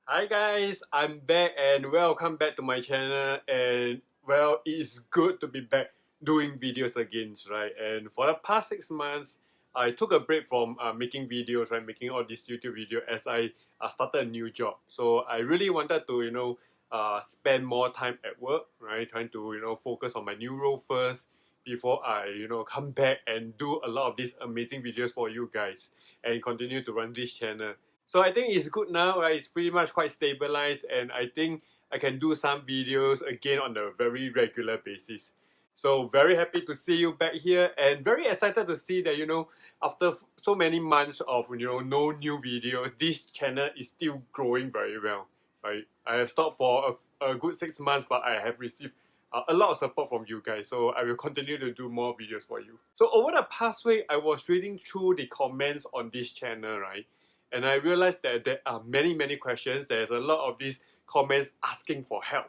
Hi guys, I'm back and welcome back to my channel, and well, it's good to be back doing videos again, right? And for the past 6 months, I took a break from making videos, right? Making all these YouTube videos as I started a new job. So I really wanted to, spend more time at work, right? Trying to, focus on my new role first before I, come back and do a lot of these amazing videos for you guys and continue to run this channel. So I think it's good now, right? It's pretty much quite stabilized, and I think I can do some videos again on a very regular basis. So very happy to see you back here and very excited to see that, after so many months of, no new videos, this channel is still growing very well, right? I have stopped for a good 6 months, but I have received a lot of support from you guys, so I will continue to do more videos for you. So over the past week, I was reading through the comments on this channel, right? And I realized that there are many questions. There's a lot of these comments asking for help.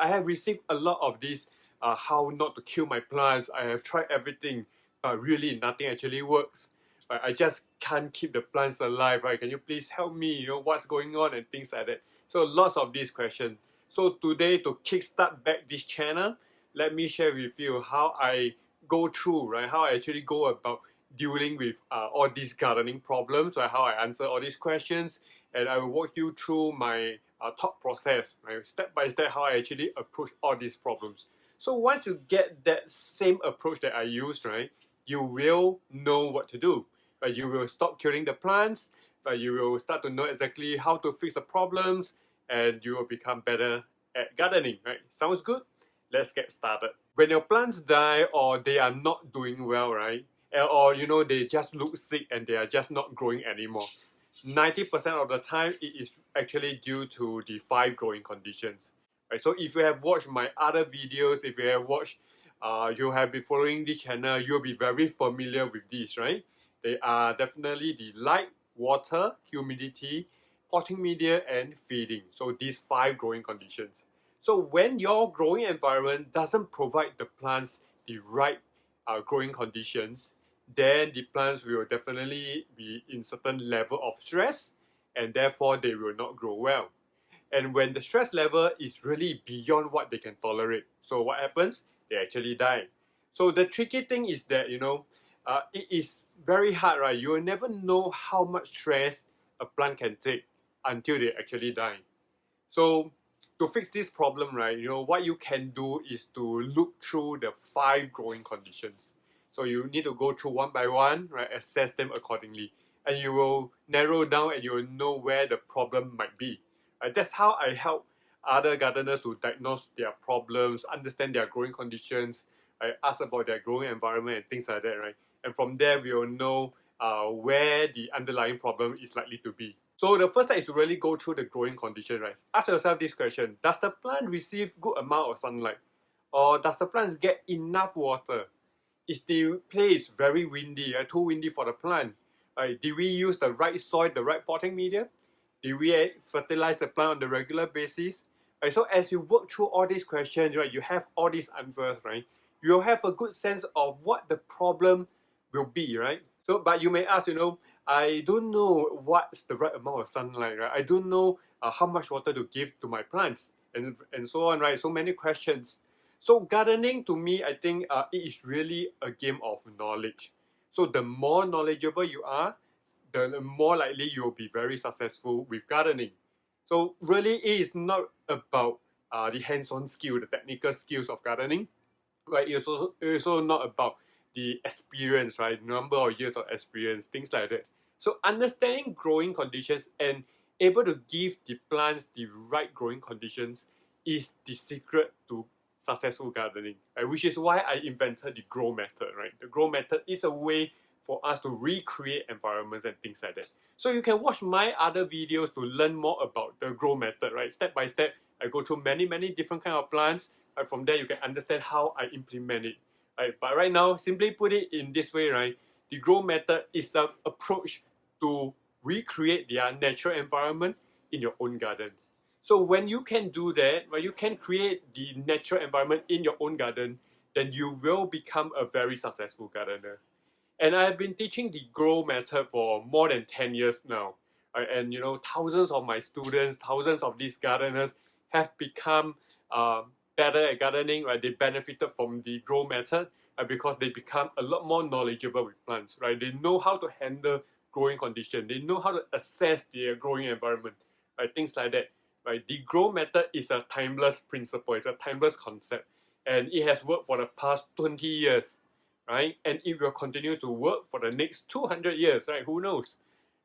I have received a lot of these how not to kill my plants. I have tried everything, but really nothing actually works. Right? I just can't keep the plants alive, right? Can you please help me? What's going on and things like that. So lots of these questions. So today, to kickstart back this channel, let me share with you how I go through, right? How I actually go about dealing with all these gardening problems, right? How I answer all these questions, and I will walk you through my thought process, right? Step by step, how I actually approach all these problems. So once you get that same approach that I use, right, you will know what to do. Right? You will stop killing the plants, but you will start to know exactly how to fix the problems, and you will become better at gardening, right? Sounds good? Let's get started. When your plants die or they are not doing well, right? Or they just look sick and they are just not growing anymore. 90% of the time it is actually due to the 5 growing conditions. Right? So if you have watched my other videos, if you have watched you have been following this channel, you'll be very familiar with these, right? They are definitely the light, water, humidity, potting media, and feeding. So these 5 growing conditions. So when your growing environment doesn't provide the plants the right growing conditions, then the plants will definitely be in certain level of stress, and therefore they will not grow well. And when the stress level is really beyond what they can tolerate, so what happens? They actually die. So the tricky thing is that it is very hard, right? You will never know how much stress a plant can take until they actually die. So to fix this problem, right, what you can do is to look through the 5 growing conditions. So you need to go through one by one, right, assess them accordingly. And you will narrow down and you will know where the problem might be. Right? That's how I help other gardeners to diagnose their problems, understand their growing conditions, right, ask about their growing environment and things like that, right? And from there, we will know where the underlying problem is likely to be. So the first step is to really go through the growing condition, right? Ask yourself this question: does the plant receive good amount of sunlight, or does the plant get enough water? Is the place very windy, too windy for the plant? Right? Did we use the right soil, the right potting media? Did we fertilize the plant on the regular basis? Right, so as you work through all these questions, right, you have all these answers, right? You'll have a good sense of what the problem will be, right? So, but you may ask, I don't know what's the right amount of sunlight, right? I don't know how much water to give to my plants, and so on, right? So many questions. So gardening, to me, I think it is really a game of knowledge. So the more knowledgeable you are, the more likely you'll be very successful with gardening. So really, it is not about the hands-on skill, the technical skills of gardening, right? It's also not about the experience, right? Number of years of experience, things like that. So understanding growing conditions and able to give the plants the right growing conditions is the secret to successful gardening, right? Which is why I invented the grow method, right? The grow method is a way for us to recreate environments and things like that. So you can watch my other videos to learn more about the grow method, right? Step by step, I go through many different kind of plants. Right? From there, you can understand how I implement it. Right? But right now, simply put it in this way, right? The grow method is an approach to recreate their natural environment in your own garden. So when you can do that, when you can create the natural environment in your own garden, then you will become a very successful gardener. And I've been teaching the grow method for more than 10 years now. right? And you know, thousands of my students, thousands of these gardeners have become better at gardening, right? They benefited from the grow method because they become a lot more knowledgeable with plants, right? They know how to handle growing conditions. They know how to assess their growing environment, right? Things like that, right? The grow method is a timeless principle. It's a timeless concept, and it has worked for the past 20 years, right? And it will continue to work for the next 200 years, right? Who knows,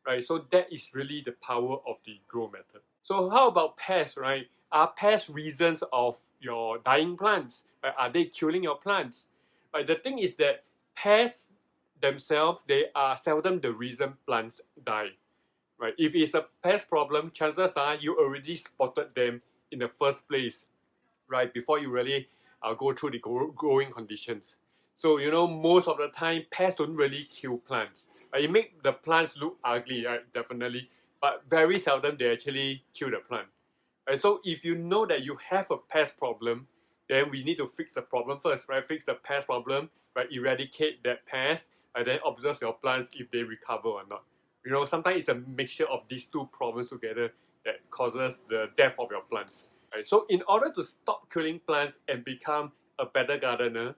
right? So that is really the power of the grow method. So how about pests, right? Are pests reasons of your dying plants? Right? Are they killing your plants? Right? The thing is that pests themselves, they are seldom the reason plants die. Right? If it's a pest problem, chances are you already spotted them in the first place, right? Before you really go through the growing conditions. So you know, most of the time, pests don't really kill plants. It make the plants look ugly, right? Definitely, but very seldom they actually kill the plant. Right? So if you know that you have a pest problem, then we need to fix the problem first, right? Fix the pest problem, right? Eradicate that pest, and then observe your plants if they recover or not. You know, sometimes it's a mixture of these two problems together that causes the death of your plants. Right? So in order to stop killing plants and become a better gardener,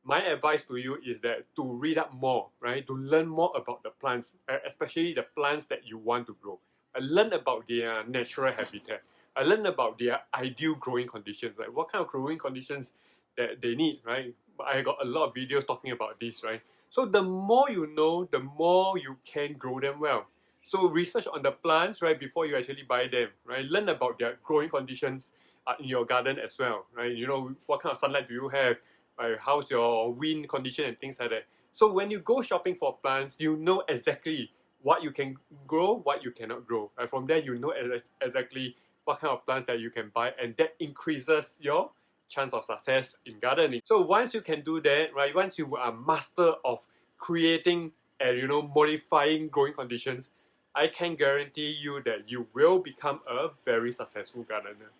my advice to you is that to read up more, right? To learn more about the plants, especially the plants that you want to grow. Learn about their natural habitat. I learn about their ideal growing conditions, like what kind of growing conditions that they need, right? I got a lot of videos talking about this, right? So the more you know, the more you can grow them well. So research on the plants, right, before you actually buy them, right? Learn about their growing conditions in your garden as well, right? You know, what kind of sunlight do you have? Right? How's your wind condition and things like that. So when you go shopping for plants, you know exactly what you can grow, what you cannot grow. Right? From there, you know exactly what kind of plants that you can buy, and that increases your chance of success in gardening. So once you can do that, right? Once you are master of creating and you know modifying growing conditions, I can guarantee you that you will become a very successful gardener.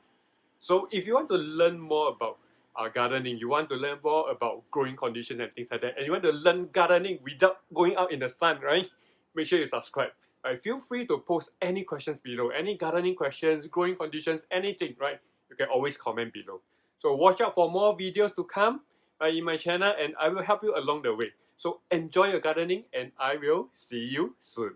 So if you want to learn more about gardening, you want to learn more about growing conditions and things like that, and you want to learn gardening without going out in the sun, right? Make sure you subscribe. Right? Feel free to post any questions below, any gardening questions, growing conditions, anything, right? You can always comment below. So watch out for more videos to come in my channel, and I will help you along the way. So enjoy your gardening, and I will see you soon.